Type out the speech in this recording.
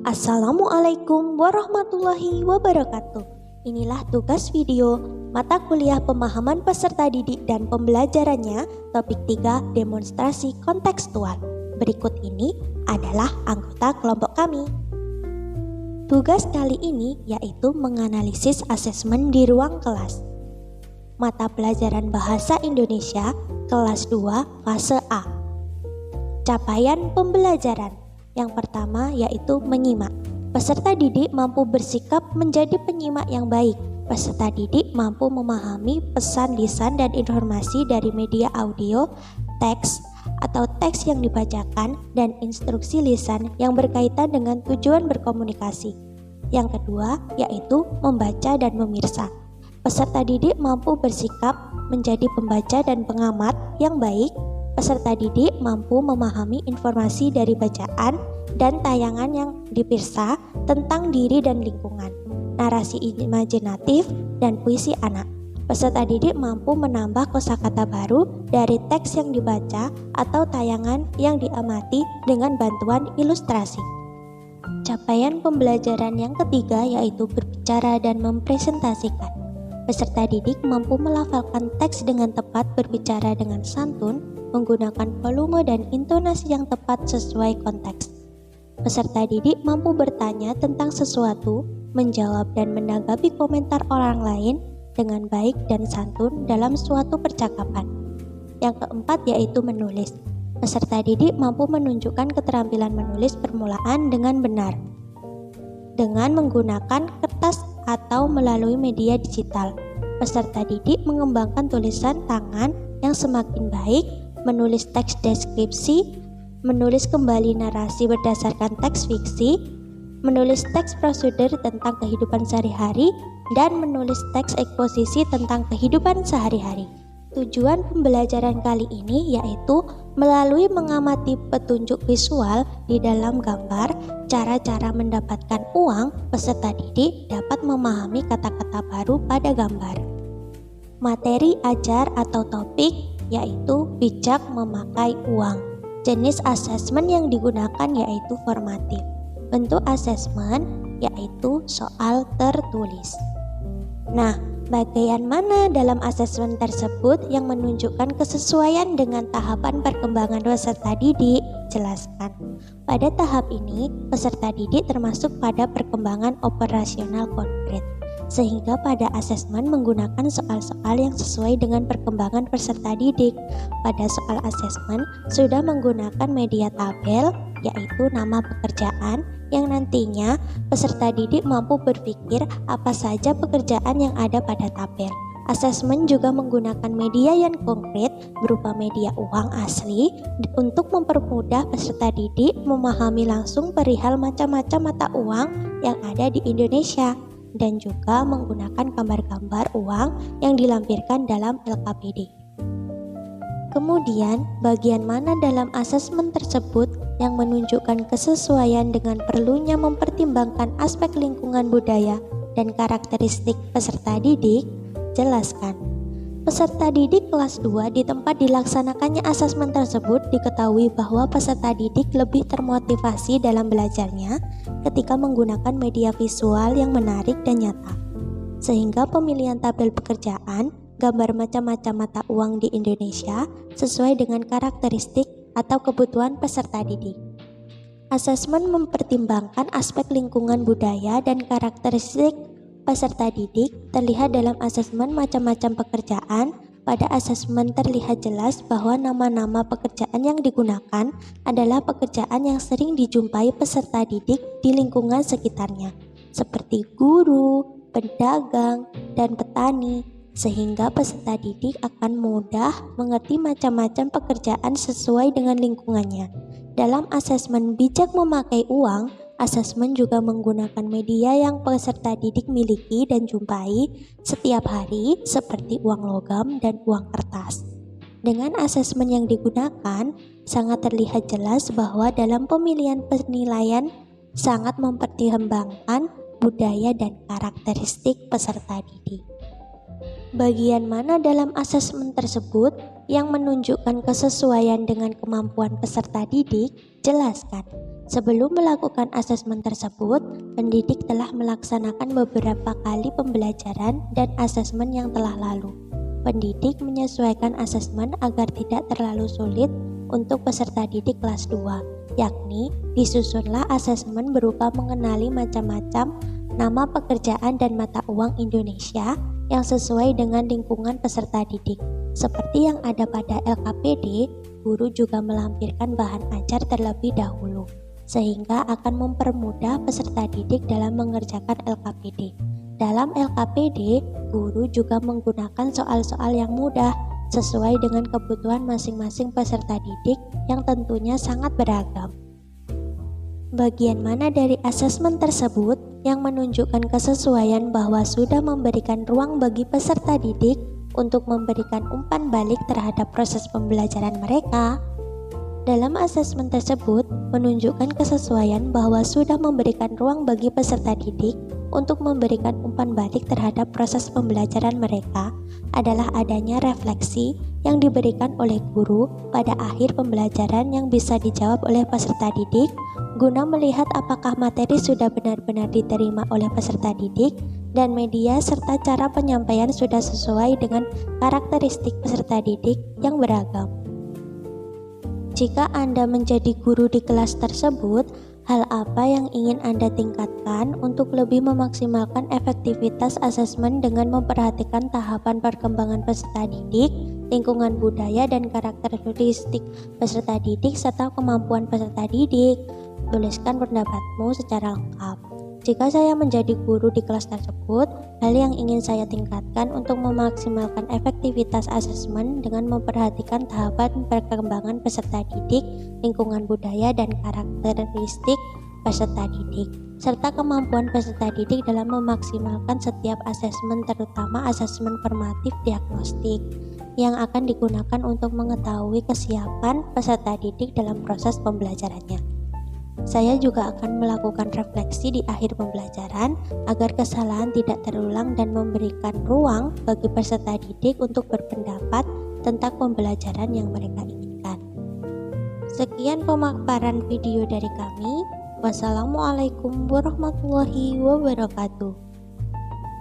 Assalamualaikum warahmatullahi wabarakatuh. Inilah tugas video mata kuliah pemahaman peserta didik dan pembelajarannya topik 3 demonstrasi kontekstual. Berikut ini adalah anggota kelompok kami. Tugas kali ini yaitu menganalisis asesmen di ruang kelas. Mata pelajaran Bahasa Indonesia kelas 2 fase A. Capaian pembelajaran. Yang pertama yaitu menyimak. Peserta didik mampu bersikap menjadi penyimak yang baik. Peserta didik mampu memahami pesan lisan dan informasi dari media audio, teks, atau teks yang dibacakan, dan instruksi lisan yang berkaitan dengan tujuan berkomunikasi. Yang kedua yaitu membaca dan memirsa. Peserta didik mampu bersikap menjadi pembaca dan pengamat yang baik. Peserta didik mampu memahami informasi dari bacaan dan tayangan yang dipirsa tentang diri dan lingkungan, narasi imajinatif, dan puisi anak. Peserta didik mampu menambah kosakata baru dari teks yang dibaca atau tayangan yang diamati dengan bantuan ilustrasi. Capaian pembelajaran yang ketiga yaitu berbicara dan mempresentasikan. Peserta didik mampu melafalkan teks dengan tepat, berbicara dengan santun, menggunakan volume dan intonasi yang tepat sesuai konteks. Peserta didik mampu bertanya tentang sesuatu, menjawab dan menanggapi komentar orang lain dengan baik dan santun dalam suatu percakapan. Yang keempat yaitu menulis. Peserta didik mampu menunjukkan keterampilan menulis permulaan dengan benar, dengan menggunakan kertas atau melalui media digital. Peserta didik mengembangkan tulisan tangan yang semakin baik, menulis teks deskripsi, menulis kembali narasi berdasarkan teks fiksi, menulis teks prosedur tentang kehidupan sehari-hari, dan menulis teks eksposisi tentang kehidupan sehari-hari. Tujuan pembelajaran kali ini yaitu melalui mengamati petunjuk visual di dalam gambar, cara-cara mendapatkan uang, peserta didik dapat memahami kata-kata baru pada gambar. Materi ajar atau topik yaitu bijak memakai uang. Jenis asesmen yang digunakan yaitu formatif. Bentuk asesmen yaitu soal tertulis. Nah, bagian mana dalam asesmen tersebut yang menunjukkan kesesuaian dengan tahapan perkembangan peserta didik? Jelaskan. Pada tahap ini, peserta didik termasuk pada perkembangan operasional konkret, sehingga pada asesmen menggunakan soal-soal yang sesuai dengan perkembangan peserta didik. Pada soal asesmen sudah menggunakan media tabel, yaitu nama pekerjaan, yang nantinya peserta didik mampu berpikir apa saja pekerjaan yang ada pada tabel. Asesmen juga menggunakan media yang konkret berupa media uang asli untuk mempermudah peserta didik memahami langsung perihal macam-macam mata uang yang ada di Indonesia, dan juga menggunakan gambar-gambar uang yang dilampirkan dalam LKPD. Kemudian, bagian mana dalam asesmen tersebut yang menunjukkan kesesuaian dengan perlunya mempertimbangkan aspek lingkungan budaya dan karakteristik peserta didik? Jelaskan. Peserta didik kelas 2 di tempat dilaksanakannya asesmen tersebut diketahui bahwa peserta didik lebih termotivasi dalam belajarnya ketika menggunakan media visual yang menarik dan nyata. Sehingga pemilihan tabel pekerjaan, gambar macam-macam mata uang di Indonesia sesuai dengan karakteristik atau kebutuhan peserta didik. Asesmen mempertimbangkan aspek lingkungan budaya dan karakteristik peserta didik terlihat dalam asesmen macam-macam pekerjaan. Pada asesmen terlihat jelas bahwa nama-nama pekerjaan yang digunakan adalah pekerjaan yang sering dijumpai peserta didik di lingkungan sekitarnya, seperti guru, pedagang, dan petani, sehingga peserta didik akan mudah mengerti macam-macam pekerjaan sesuai dengan lingkungannya. Dalam asesmen bijak memakai uang, asesmen juga menggunakan media yang peserta didik miliki dan jumpai setiap hari seperti uang logam dan uang kertas. Dengan asesmen yang digunakan, sangat terlihat jelas bahwa dalam pemilihan penilaian sangat mempertimbangkan budaya dan karakteristik peserta didik. Bagian mana dalam asesmen tersebut yang menunjukkan kesesuaian dengan kemampuan peserta didik? Jelaskan. Sebelum melakukan asesmen tersebut, pendidik telah melaksanakan beberapa kali pembelajaran dan asesmen yang telah lalu. Pendidik menyesuaikan asesmen agar tidak terlalu sulit untuk peserta didik kelas 2, yakni disusunlah asesmen berupa mengenali macam-macam nama pekerjaan dan mata uang Indonesia yang sesuai dengan lingkungan peserta didik. Seperti yang ada pada LKPD, guru juga melampirkan bahan ajar terlebih dahulu, sehingga akan mempermudah peserta didik dalam mengerjakan LKPD. Dalam LKPD, guru juga menggunakan soal-soal yang mudah sesuai dengan kebutuhan masing-masing peserta didik yang tentunya sangat beragam. Bagian mana dari asesmen tersebut yang menunjukkan kesesuaian bahwa sudah memberikan ruang bagi peserta didik untuk memberikan umpan balik terhadap proses pembelajaran mereka? Dalam asesmen tersebut menunjukkan kesesuaian bahwa sudah memberikan ruang bagi peserta didik untuk memberikan umpan balik terhadap proses pembelajaran mereka adalah adanya refleksi yang diberikan oleh guru pada akhir pembelajaran yang bisa dijawab oleh peserta didik guna melihat apakah materi sudah benar-benar diterima oleh peserta didik dan media serta cara penyampaian sudah sesuai dengan karakteristik peserta didik yang beragam. Jika Anda menjadi guru di kelas tersebut, hal apa yang ingin Anda tingkatkan untuk lebih memaksimalkan efektivitas asesmen dengan memperhatikan tahapan perkembangan peserta didik, lingkungan budaya dan karakteristik peserta didik serta kemampuan peserta didik? Tuliskan pendapatmu secara lengkap. Jika saya menjadi guru di kelas tersebut, hal yang ingin saya tingkatkan untuk memaksimalkan efektivitas asesmen dengan memperhatikan tahapan perkembangan peserta didik, lingkungan budaya dan karakteristik peserta didik, serta kemampuan peserta didik dalam memaksimalkan setiap asesmen, terutama asesmen formatif diagnostik yang akan digunakan untuk mengetahui kesiapan peserta didik dalam proses pembelajarannya. Saya juga akan melakukan refleksi di akhir pembelajaran agar kesalahan tidak terulang dan memberikan ruang bagi peserta didik untuk berpendapat tentang pembelajaran yang mereka inginkan. Sekian pemaparan video dari kami. Wassalamualaikum warahmatullahi wabarakatuh.